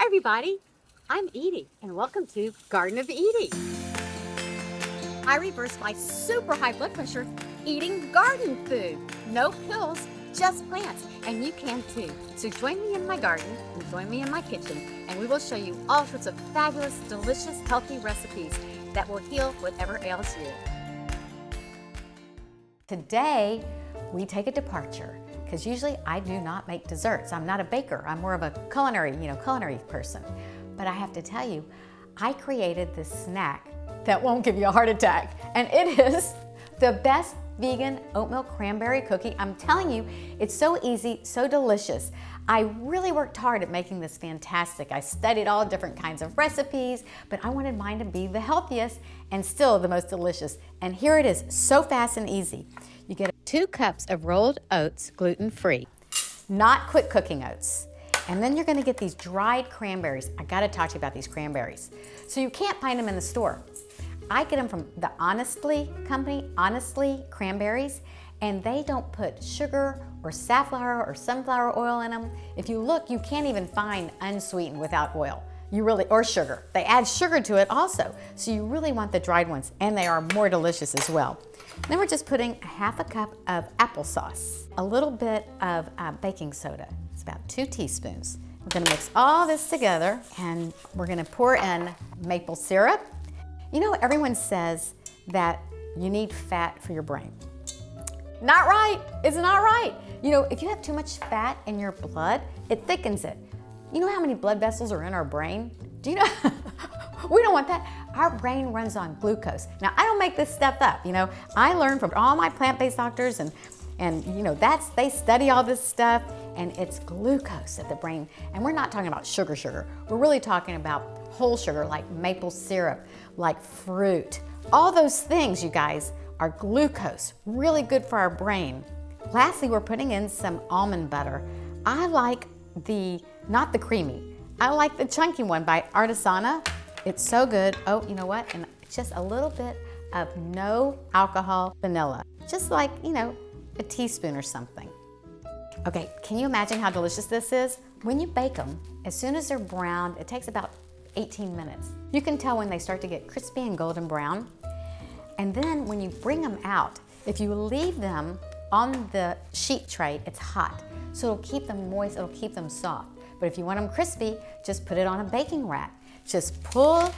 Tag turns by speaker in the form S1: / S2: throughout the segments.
S1: everybody, I'm Edie and welcome to Garden of Edie. I reversed my super high blood pressure eating garden food. No pills, just plants, and you can too. So join me in my garden and join me in my kitchen and we will show you all sorts of fabulous, delicious, healthy recipes that will heal whatever ails you.
S2: Today, we take a departure because usually I do not make desserts. I'm not a baker. I'm more of a culinary person. But I have to tell you, I created this snack that won't give you a heart attack. And it is the best vegan oatmeal cranberry cookie. I'm telling you, it's so easy, so delicious. I really worked hard at making this fantastic. I studied all different kinds of recipes, but I wanted mine to be the healthiest and still the most delicious. And here it is, so fast and easy. You get 2 cups of rolled oats, gluten-free, not quick cooking oats. And then you're gonna get these dried cranberries. I gotta talk to you about these cranberries. So you can't find them in the store. I get them from the Honestly company, Honestly Cranberries, and they don't put sugar or safflower or sunflower oil in them. If you look, you can't even find unsweetened without oil. Or sugar. They add sugar to it also. So you really want the dried ones, and they are more delicious as well. Then we're just putting a half a cup of applesauce, a little bit of baking soda. It's about 2 teaspoons. We're gonna mix all this together, and we're gonna pour in maple syrup. You know, everyone says that you need fat for your brain. Not right, it's not right. You know, if you have too much fat in your blood, it thickens it. You know how many blood vessels are in our brain? Do you know? We don't want that. Our brain runs on glucose. Now, I don't make this stuff up, you know. I learned from all my plant-based doctors and you know, they study all this stuff, and it's glucose at the brain. And we're not talking about sugar. We're really talking about whole sugar, like maple syrup, like fruit. All those things, you guys, are glucose, really good for our brain. Lastly, we're putting in some almond butter. I like not the creamy, I like the chunky one by Artisana. It's so good. Oh, you know what? And just a little bit of no alcohol vanilla. Just like, you know, a teaspoon or something. Okay, can you imagine how delicious this is? When you bake them, as soon as they're browned, it takes about 18 minutes. You can tell when they start to get crispy and golden brown. And then when you bring them out, if you leave them on the sheet tray, it's hot. So it'll keep them moist, it'll keep them soft. But if you want them crispy, just put it on a baking rack. Just pull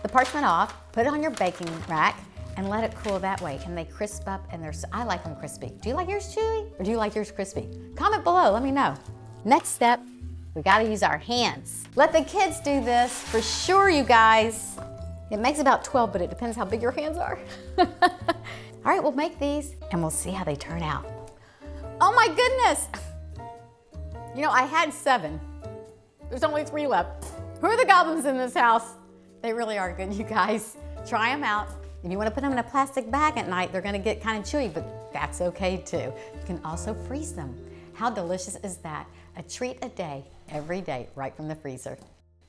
S2: the parchment off, put it on your baking rack, and let it cool that way. And they crisp up, and I like them crispy. Do you like yours chewy, or do you like yours crispy? Comment below, let me know. Next step, we gotta use our hands. Let the kids do this, for sure, you guys. It makes about 12, but it depends how big your hands are. All right, we'll make these, and we'll see how they turn out. Oh my goodness! You know, I had 7. There's only 3 left. Who are the goblins in this house? They really are good, you guys. Try them out. If you want to put them in a plastic bag at night, they're going to get kind of chewy, but that's okay too. You can also freeze them. How delicious is that? A treat a day, every day, right from the freezer.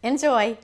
S2: Enjoy.